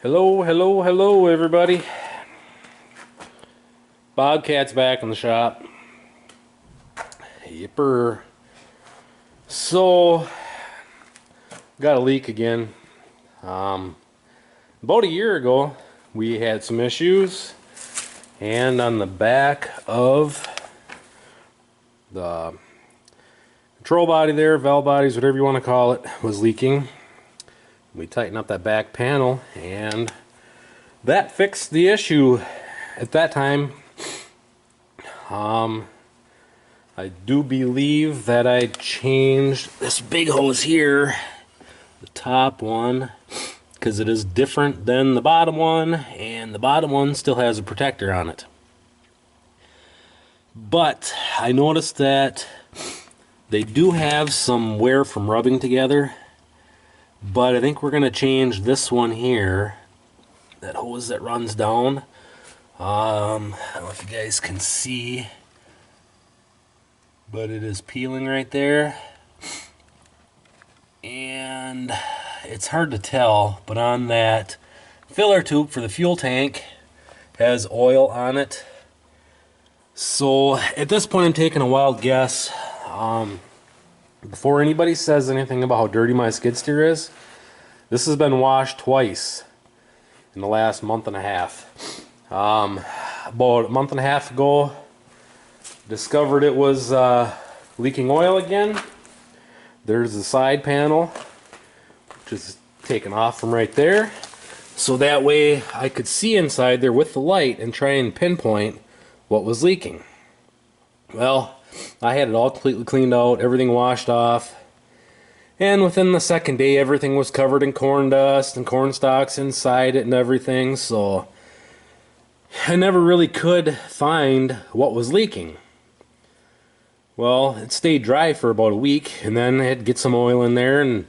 Hello, everybody. Bobcat's back in the shop. Yipper. So, got a leak again. About a year ago, we had some issues, and on the back of the control body there, valve bodies, whatever you want to call it, was leaking. We tightened up that back panel, and that fixed the issue at that time. I do believe that I changed this big hose here, the top one, because it is different than the bottom one, and the bottom one still has a protector on it. But I noticed that they do have some wear from rubbing together, but I think we're going to change this one here, that hose that runs down. I don't know if you guys can see, but it is peeling right there, and it's hard to tell, but on that filler tube for the fuel tank has oil on it. So at this point I'm taking a wild guess. Before anybody says anything about how dirty my skid steer is, this has been washed twice in the last month and a half. About a month and a half ago, discovered it was leaking oil again. There's the side panel, which is taken off from right there, so that way I could see inside there with the light and try and pinpoint what was leaking. Well, I had it all completely cleaned out, everything washed off, and within the second day everything was covered in corn dust and corn stalks inside it and everything, so I never really could find what was leaking. Well, it stayed dry for about a week, and then I had to get some oil in there, and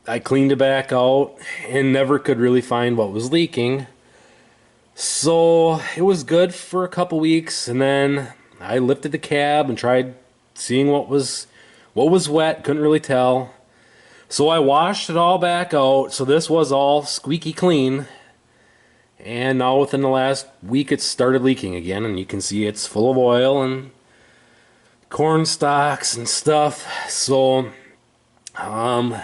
I cleaned it back out and never could really find what was leaking. So it was good for a couple weeks, and then I lifted the cab and tried seeing what was wet. Couldn't really tell. So I washed it all back out, so this was all squeaky clean. And now within the last week it started leaking again, and you can see it's full of oil and corn stalks and stuff. So I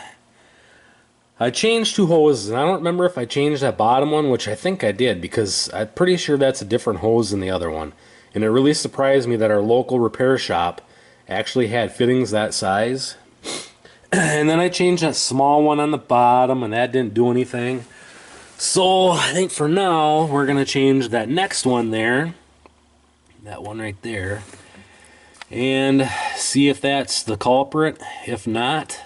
changed two hoses, and I don't remember if I changed that bottom one, which I think I did, because I'm pretty sure that's a different hose than the other one. And it really surprised me that our local repair shop actually had fittings that size. And then I changed that small one on the bottom, and that didn't do anything. So I think for now we're going to change that next one there, that one right there, and see if that's the culprit. If not,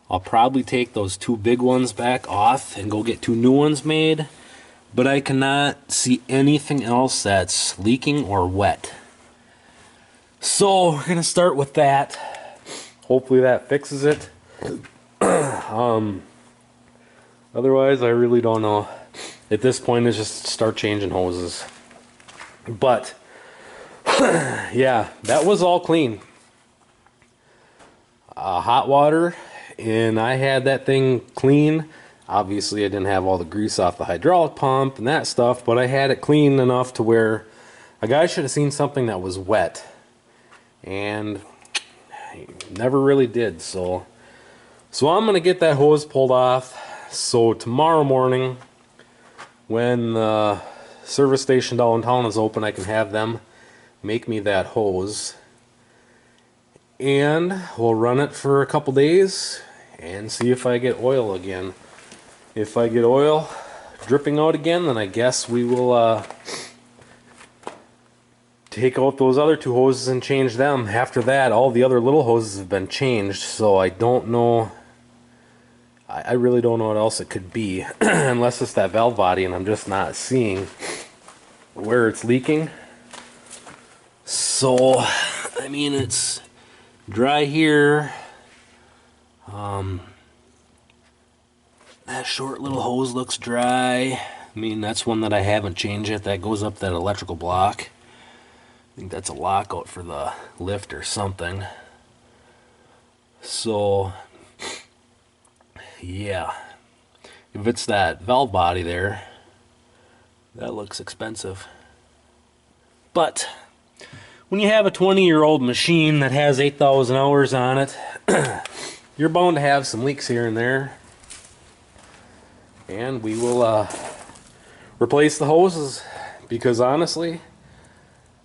I'll probably take those two big ones back off and go get two new ones made. But I cannot see anything else that's leaking or wet. So we're going to start with that. Hopefully that fixes it. Otherwise, I really don't know. At this point, it's just start changing hoses. But yeah, that was all clean. Hot water, and I had that thing clean. Obviously, I didn't have all the grease off the hydraulic pump and that stuff, but I had it clean enough to where a guy should have seen something that was wet, and he never really did. So I'm gonna get that hose pulled off. So tomorrow morning, when the service station downtown is open, I can have them make me that hose, and we'll run it for a couple days and see if I get oil again. If I get oil dripping out again, then I guess we will take out those other two hoses and change them. After that, all the other little hoses have been changed, so I don't know. I really don't know what else it could be, unless it's that valve body, and I'm just not seeing where it's leaking. So, I mean, it's dry here. That short little hose looks dry. I mean, that's one that I haven't changed yet. That goes up that electrical block. I think that's a lockout for the lift or something. So, yeah. If it's that valve body there, that looks expensive. But when you have a 20-year-old machine that has 8,000 hours on it, you're bound to have some leaks here and there. And we will replace the hoses, because honestly,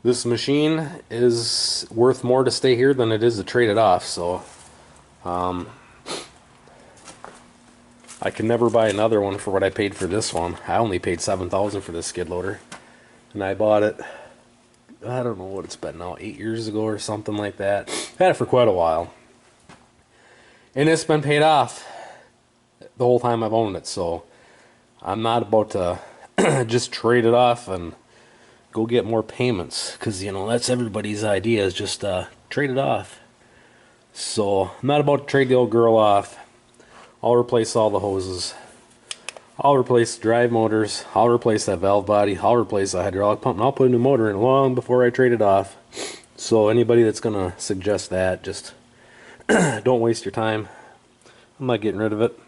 this machine is worth more to stay here than it is to trade it off. So I can never buy another one for what I paid for this one. I only paid $7,000 for this skid loader, and I bought it, I don't know what it's been now, 8 years ago or something like that. Had it for quite a while, and it's been paid off the whole time I've owned it. So I'm not about to just trade it off and go get more payments, because you know that's everybody's idea, is just trade it off. So I'm not about to trade the old girl off. I'll replace all the hoses. I'll replace the drive motors. I'll replace that valve body. I'll replace the hydraulic pump, and I'll put a new motor in long before I trade it off. So anybody that's gonna suggest that, just don't waste your time. I'm not getting rid of it.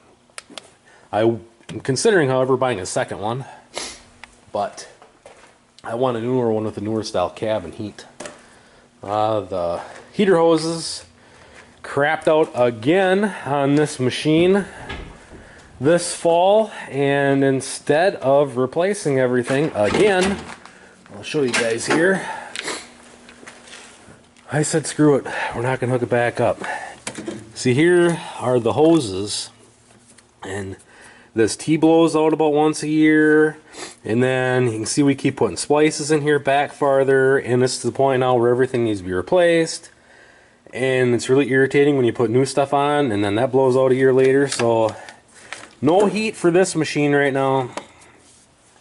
I'm considering, however, buying a second one, but I want a newer one with a newer style cab and heat. The heater hoses crapped out again on this machine this fall, and instead of replacing everything again, I'll show you guys here. I said screw it, we're not gonna hook it back up. See, here are the hoses, and this T blows out about once a year, and then you can see we keep putting splices in here back farther, and it's to the point now where everything needs to be replaced. And it's really irritating when you put new stuff on and then that blows out a year later. So no heat for this machine right now.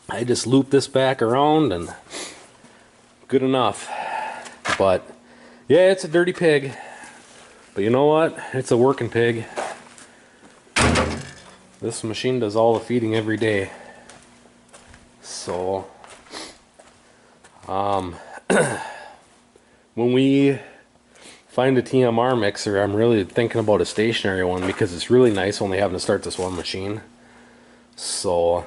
I just loop this back around and good enough. But yeah, it's a dirty pig, but you know what, it's a working pig. This machine does all the feeding every day. So when we find a TMR mixer, I'm really thinking about a stationary one, because it's really nice only having to start this one machine. So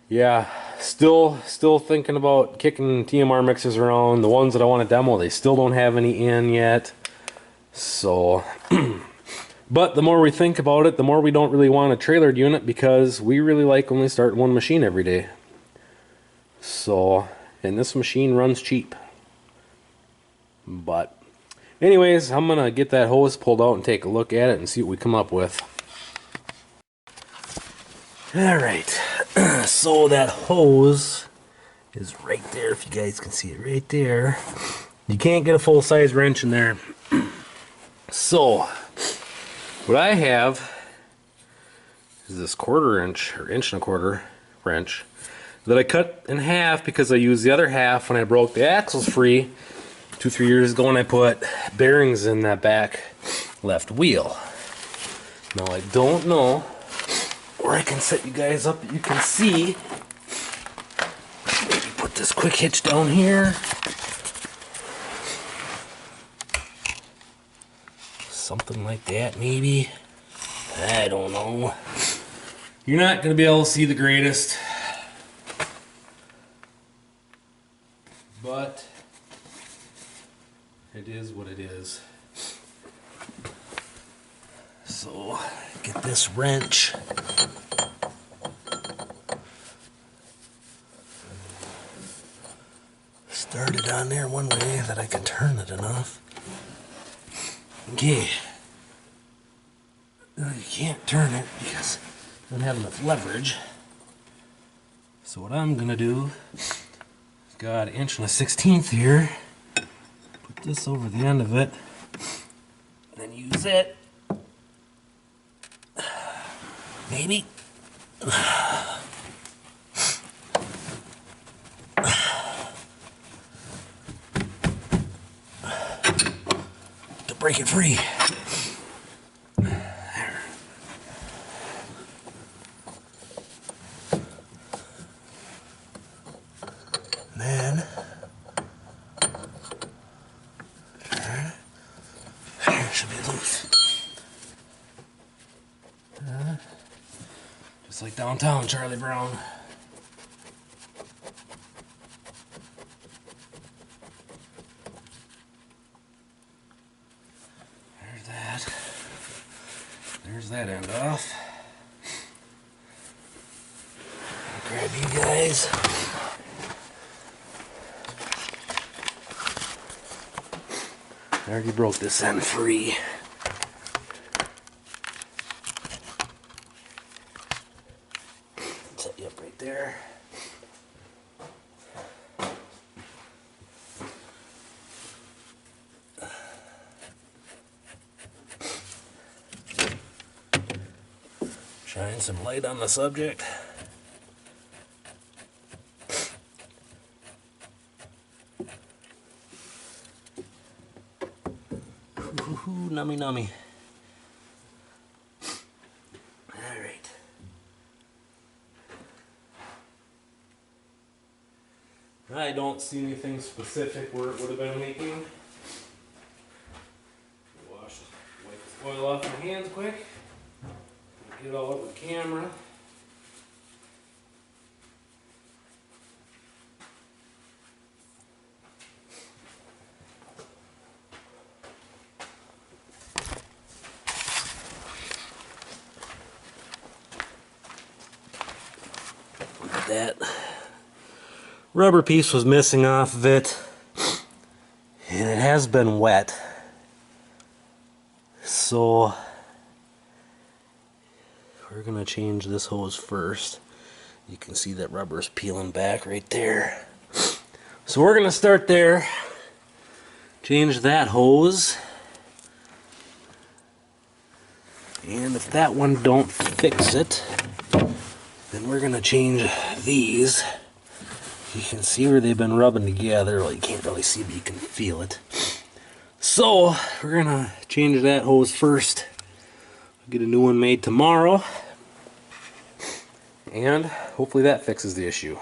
yeah, still thinking about kicking TMR mixers around. The ones that I want to demo, they still don't have any in yet. So but the more we think about it, the more we don't really want a trailered unit, because we really like only starting one machine every day. So, and this machine runs cheap. But anyways, I'm gonna get that hose pulled out and take a look at it and see what we come up with. Alright, so that hose is right there, if you guys can see it right there. You can't get a full-size wrench in there. So what I have is this 1/4 inch or 1.25 inch wrench that I cut in half, because I used the other half when I broke the axles free 2-3 years ago, and I put bearings in that back left wheel. Now I don't know where I can set you guys up that you can see. Maybe put this quick hitch down here. Something like that, maybe. I don't know. You're not going to be able to see the greatest, but it is what it is. So, get this wrench. Started on there one way that I can turn it enough. Okay. No, you can't turn it because I don't have enough leverage. So what I'm gonna do, got 1 1/16 here. Put this over the end of it, and then use it. Maybe. To break it free. There. Then there should be loose. Just like downtown, Charlie Brown. There's that. There's that end off. Grab you guys. I already broke this end free. Set you up right there. Shine some light on the subject. Ooh, nummy nummy. Alright. I don't see anything specific where it would have been leaking. Wipe this oil off my hands quick. Get it all over the camera. That rubber piece was missing off of it, and it has been wet, so we're gonna change this hose first. You can see that rubber's peeling back right there, so we're gonna start there, change that hose, and if that one don't fix it, then we're gonna change these. You can see where they've been rubbing together. Well, you can't really see, but you can feel it. So we're gonna change that hose first. Get a new one made tomorrow, and hopefully that fixes the issue.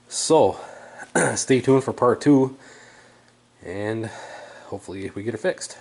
So stay tuned for part 2, and hopefully we get it fixed.